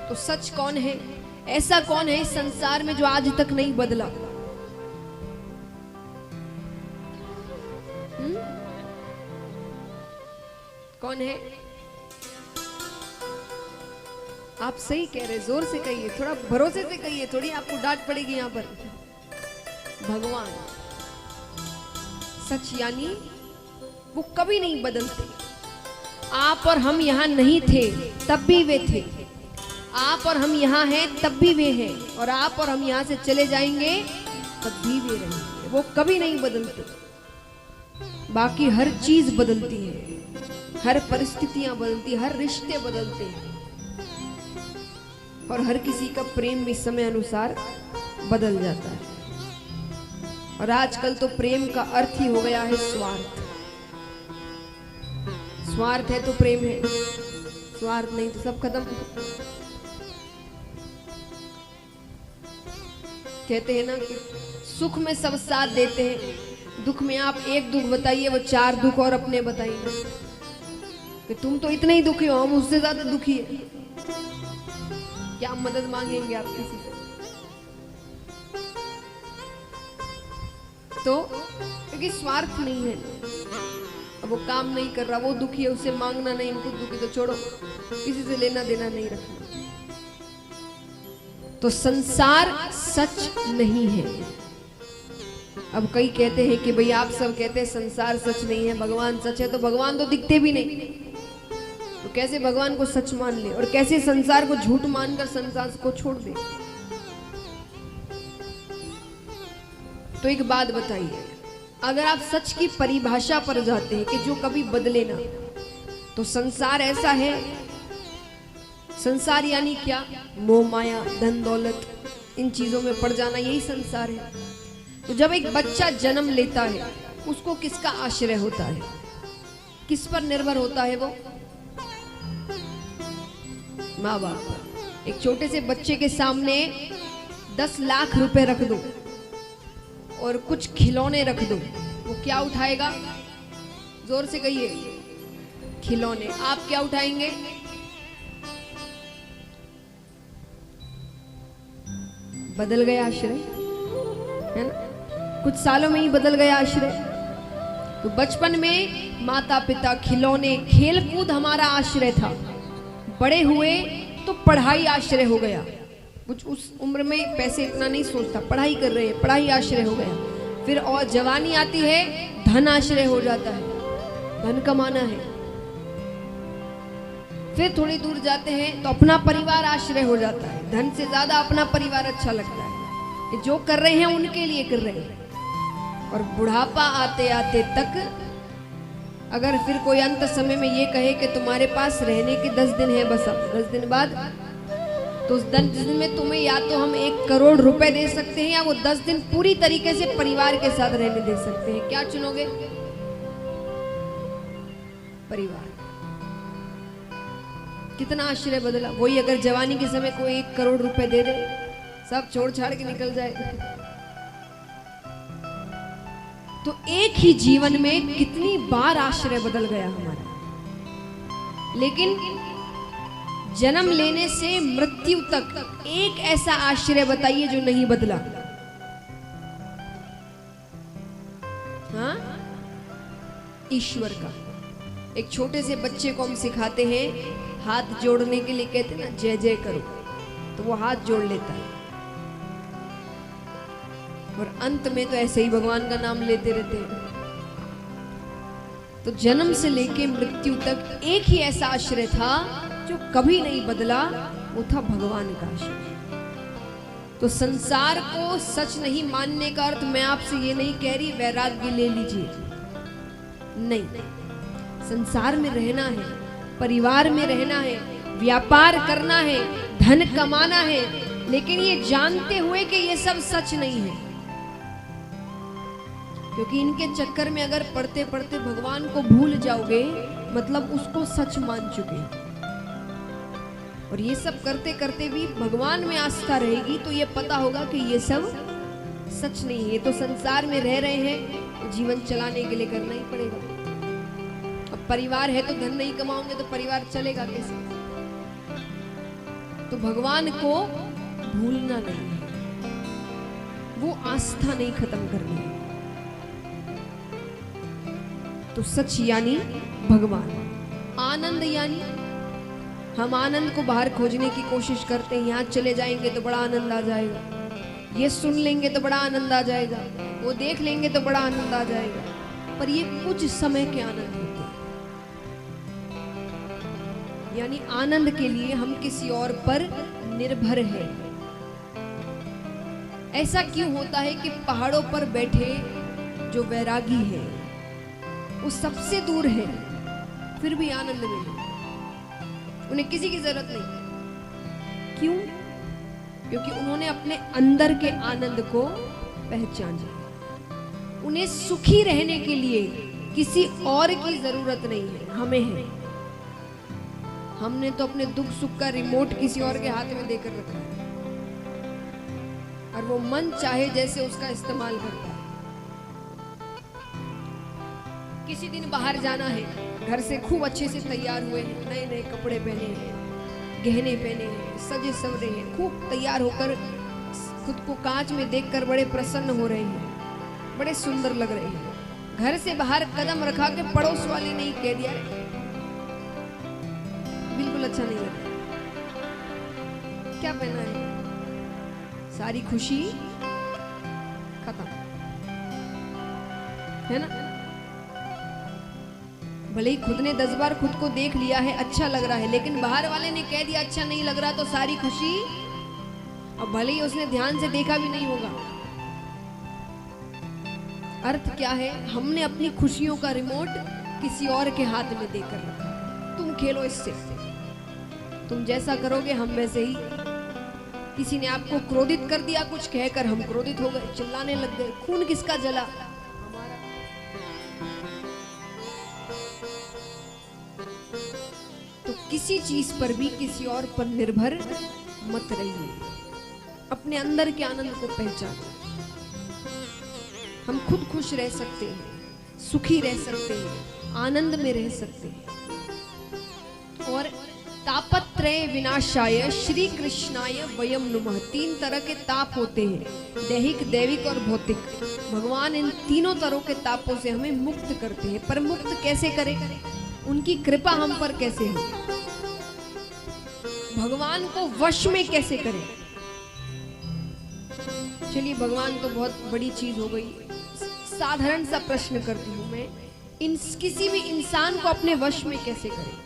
तो सच कौन है? ऐसा कौन है इस संसार में जो आज तक नहीं बदला? कौन है? आप सही कह रहे, जोर से कहिए, थोड़ा भरोसे से कहिए, थोड़ी आपको डांट पड़ेगी यहां पर। भगवान सच, यानी वो कभी नहीं बदलते। आप और हम यहां नहीं थे तब भी वे थे, आप और हम यहां हैं तब भी वे हैं, और आप और हम यहां से चले जाएंगे तब भी वे रहेंगे। वो कभी नहीं बदलते। बाकी हर चीज बदलती है, हर परिस्थितियां बदलती, हर रिश्ते बदलते हैं, और हर किसी का प्रेम भी समय अनुसार बदल जाता है। और आजकल तो प्रेम का अर्थ ही हो गया है स्वार्थ। स्वार्थ है तो प्रेम है, स्वार्थ नहीं तो सब खत्म। कहते हैं ना कि सुख में सब साथ देते हैं, दुख में आप एक दुख बताइए, वो 4 दुख और अपने बताइए कि तुम तो इतने ही दुखी हो, हम उससे ज्यादा दुखी है। क्या मदद मांगेंगे आप किसी से? तो क्योंकि स्वार्थ नहीं है, अब वो काम नहीं कर रहा, वो दुखी है, उससे मांगना नहीं, खुद दुखी तो छोड़ो, किसी से लेना देना नहीं रखना। तो संसार सच नहीं है। अब कई कहते हैं कि भाई आप सब कहते हैं संसार सच नहीं है, भगवान सच है, तो भगवान तो दिखते भी नहीं, तो कैसे भगवान को सच मान ले, और कैसे संसार को झूठ मानकर संसार को छोड़ दे? तो एक बात बताइए, अगर आप सच की परिभाषा पर जाते हैं कि जो कभी बदले ना, तो संसार ऐसा है? संसार यानी क्या? मोह माया, धन दौलत, इन चीजों में पड़ जाना, यही संसार है। तो जब एक बच्चा जन्म लेता है, उसको किसका आश्रय होता है? किस पर निर्भर होता है वो? माँ बाप। एक छोटे से बच्चे के सामने 10 लाख रुपए रख दो और कुछ खिलौने रख दो, वो क्या उठाएगा? जोर से कहिए। खिलौने। आप क्या उठाएंगे? बदल गया आश्रय, है ना? कुछ सालों में ही बदल गया आश्रय। तो बचपन में माता पिता, खिलौने, खेल कूद हमारा आश्रय था। बड़े हुए तो पढ़ाई आश्रय हो गया। कुछ उस उम्र में पैसे इतना नहीं सोचता, पढ़ाई कर रहे हैं, पढ़ाई आश्रय हो गया। फिर और जवानी आती है, धन आश्रय हो जाता है, धन कमाना है। फिर थोड़ी दूर जाते हैं तो अपना परिवार आश्रय हो जाता है। धन से ज्यादा अपना परिवार अच्छा लगता है कि जो कर रहे हैं उनके लिए कर रहे हैं। और बुढ़ापा आते आते तक अगर फिर कोई अंत समय में ये कहे कि तुम्हारे पास रहने के 10 दिन है, बस अब 10 दिन बाद, तो उस 10 दिन में तुम्हें या तो हम 1 करोड़ रुपए दे सकते हैं, या वो 10 दिन पूरी तरीके से परिवार के साथ रहने दे सकते हैं। क्या चुनोगे? परिवार। कितना आश्रय बदला। वही अगर जवानी के समय कोई 1 करोड़ रुपए दे दे, सब छोड़ छाड़ के निकल जाए। तो एक ही जीवन में कितनी बार आश्रय बदल गया हमारा। लेकिन जन्म लेने से मृत्यु तक एक ऐसा आश्रय बताइए जो नहीं बदला। हाँ, ईश्वर का। एक छोटे से बच्चे को हम सिखाते हैं हाथ जोड़ने के लिए, कहते हैं ना जय जय करो, तो वो हाथ जोड़ लेता है, और अंत में तो ऐसे ही भगवान का नाम लेते रहते हैं। तो जन्म से लेके मृत्यु तक एक ही ऐसा आश्रय था जो कभी नहीं बदला, वो था भगवान का आश्रय। तो संसार को सच नहीं मानने का अर्थ मैं आपसे ये नहीं कह रही वैराग्य ले लीजिए, नहीं। संसार में रहना है, परिवार में रहना है, व्यापार करना है, धन कमाना है, लेकिन ये जानते हुए कि ये सब सच नहीं है। क्योंकि इनके चक्कर में अगर पढ़ते पढ़ते भगवान को भूल जाओगे, मतलब उसको सच मान चुके। और ये सब करते करते भी भगवान में आस्था रहेगी तो ये पता होगा कि ये सब सच नहीं है। ये तो संसार में रह रहे हैं, तो जीवन चलाने के लिए करना ही पड़ेगा। अब परिवार है तो धन नहीं कमाओगे तो परिवार चलेगा कैसे? तो भगवान को भूलना नहीं है, वो आस्था नहीं खत्म करनी है। तो सच यानी भगवान, आनंद यानी हम आनंद को बाहर खोजने की कोशिश करते हैं। यहाँ चले जाएंगे तो बड़ा आनंद आ जाएगा, ये सुन लेंगे तो बड़ा आनंद आ जाएगा, वो देख लेंगे तो बड़ा आनंद आ जाएगा, पर ये कुछ समय के आनंद होते हैं। यानी आनंद के लिए हम किसी और पर निर्भर हैं। ऐसा क्यों होता है कि पहाड़ों पर बैठे जो वैरागी है वो सबसे दूर है, फिर भी आनंद में है, उन्हें किसी की जरूरत नहीं। क्यों? क्योंकि उन्होंने अपने अंदर के आनंद को पहचाना। उन्हें सुखी रहने के लिए किसी और की जरूरत नहीं है, हमें है। हमने तो अपने दुख सुख का रिमोट किसी और के हाथ में देकर रखा है और वो मन चाहे जैसे उसका इस्तेमाल करता है। किसी दिन बाहर जाना है, घर से खूब अच्छे से तैयार हुए हैं, नए नए कपड़े पहने हैं, गहने पहने हैं, सजे संवरे हैं, खूब तैयार होकर खुद को कांच में देखकर बड़े प्रसन्न हो रहे हैं, बड़े सुंदर लग रहे हैं। घर से बाहर कदम रखा के पड़ोस वाली ने कह दिया बिल्कुल अच्छा नहीं लग रहा, क्या पहना है, सारी खुशी खत्म, है ना। भले ही खुद ने 10 बार खुद को देख लिया है अच्छा लग रहा है, लेकिन बाहर वाले ने कह दिया अच्छा नहीं लग रहा तो सारी खुशी, और भले ही उसने ध्यान से देखा भी नहीं होगा। अर्थ क्या है? हमने अपनी खुशियों का रिमोट किसी और के हाथ में देकर रखा। तुम खेलो इससे, तुम जैसा करोगे हम वैसे ही। किसी ने आपको क्रोधित कर दिया, कुछ कहकर हम क्रोधित हो गए, चिल्लाने लग गए, खून किसका जला? तो किसी चीज पर भी किसी और पर निर्भर मत रहिए, अपने अंदर के आनंद को पहचानो। हम खुद खुश रह सकते हैं, सुखी रह सकते हैं, आनंद में रह सकते हैं। और तापत्रय विनाशाय श्री कृष्णाय वयम नुमः। 3 तरह के ताप होते हैं, दैहिक, दैविक और भौतिक। भगवान इन तीनों तरह के तापों से हमें मुक्त करते हैं। पर मुक्त कैसे करें? उनकी कृपा हम पर कैसे हो? भगवान को वश में कैसे करें? चलिए, भगवान तो बहुत बड़ी चीज हो गई। साधारण सा प्रश्न करती हूं मैं, किसी भी इंसान को अपने वश में कैसे करें?